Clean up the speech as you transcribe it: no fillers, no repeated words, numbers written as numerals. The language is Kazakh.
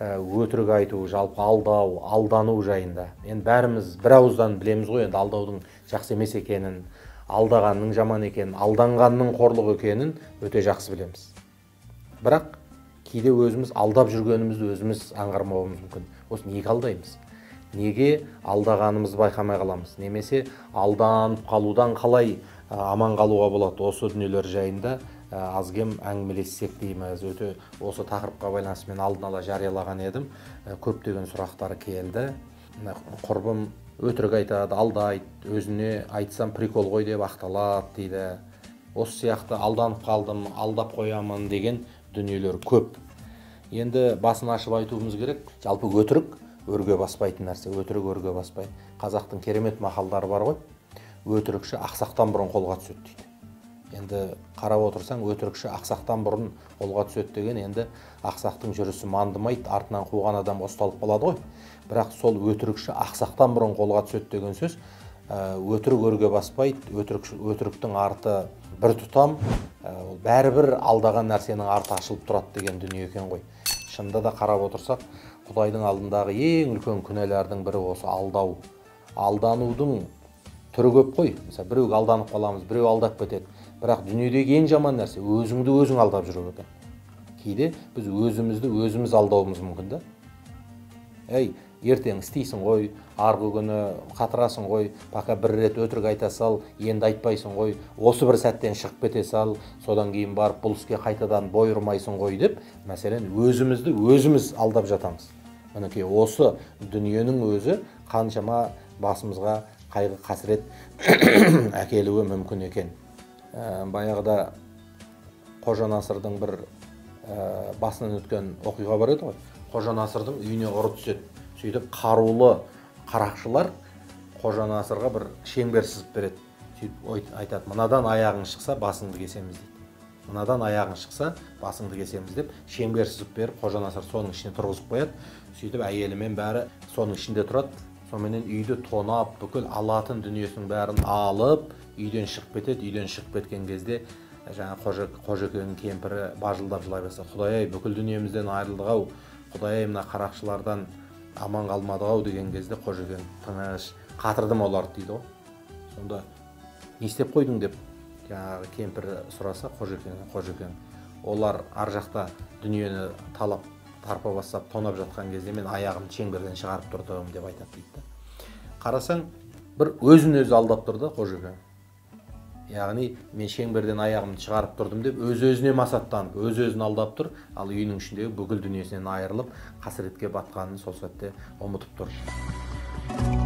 өтірік айту, жалпы алдау, алдану жайында. Енді бәріміз бір ауыздан білеміз ғой, енді алдаудың жақсы емес екенін, алдағанның жаман екенін, алданғанның қорлық екенін өте жақсы білеміз. Бірақ кейде өзіміз алдап жүргенімізді өзіміз аңғармауымыз мүмкін. Осы неге алдаймыз? Неге алдағанымызды байқамай қаламыз? Немесе алданып қалудан қалай аман қалуға болады? Осы дүниелер жайында аз кем әңгімелессек дейміз. Өте осы тақырыпқа байланысты мен алдын ала жариялаған едім. Көптеген сұрақтар келді. Құрбым өтірік айтады, алдайды, өзіне айтсам прикол ғой деп ақталады дейді. Осы сияқты алданып қалдым, алдап қоямын деген дүниелер көп. Енді басын ашып айтуымыз керек. Жалпы өтірік өрге баспайтын нәрсе. Өтірік өрге баспайды. Қазақтың керемет мақалдары бар ғой. Өтірікші ақсақтан бұрын қолға түседі дейді. Енді қарап отырсаң, өтірікші ақсақтан бұрын қолға түседі деген енді ақсақтың жүрісі мандымайды, артынан қуған адам ұсталып қалады ғой. Бірақ сол өтірікші ақсақтан бұрын қолға түседі деген сөз өтірік өрге баспайды, өтіріктің арты бір тұтам, бәрібір алдаған нәрсенің арты ашылып тұрады деген дүние екен ғой. Шынында да қарап отырсақ, Құдайдың алдындағы ең үлкен күнәлардың бірі осы алдау. Алданудың түрі көп қой. Mesela біреуге алданып қаламыз, біреу алдап кетеді. Бірақ дүниедегі ең жаман нәрсе өзіңді өзің алдап жүру екен. Кейде біз өзімізді өзіміз алдауымыз мүмкін да. Ертең істейсің ғой, арғы күні қатырасың ғой, пока бір рет өтірік айта сал, енді айтпайсың ғой, осы бір сәттен шығып кете сал, содан кейін барып бұл іске қайтадан бой ұрмайсың ғой деп, мәселен, өзімізді өзіміз алдап жатамыз. Мінекей осы дүниенің өзі қаншама басымызға қайғы қасірет әкелуі мүмкін екен. Баяғыда Қожа Насырдың бір басынан өткен оқиға бар еді ғой. Қожа Насырдың үйіне ұры түседі. Сөйтіп қарулы қарақшылар Қожа Насырға бір шеңбер сызып береді. Сөйтіп айтады, мынадан аяғың шықса басыңды кесеміз дейді. Мынадан аяғың шықса басыңды кесеміз деп шеңбер сызып беріп, Қожа Насыр соның ішіне тұрғызып қояды. Сөйтіп әйелімен бәрі соның ішінде тұрады. Сонымен үйді тонап, бүкіл алатын дүниесінің бәрін алып, үйден шығып кетеді. Үйден шығып кеткен кезде жаңа Қожекеңнің кемпірі бажылдап жылай бастады. Құдай-ай, бүкіл дүниемізден айырылдық-ау. Құдай-ай, мына қарақшылардан аман қалмадық-ау деген кезде Қожекең тыныш, қатырдым оларды дейді ғой. Сонда не істеп қойдың деп жаңағы кемпірі сұраса, Қожекең, олар ар жақта дүниені талап тарпа бастап тонап жатқан кезде мен аяғымды шеңберден шығарып тұрдым деп айтады дейді. Қарасаң, бір өзін өзі алдап тұрды Қожекең. Яғни мен шеңберден аяғымды шығарып тұрдым деп өз-өзіне масаттанып, өз-өзін алдап тұр, ал үйінің ішіндегі бүкіл дүниесінен айырылып, қасіретке батқанын сол сәтте ұмытып тұр.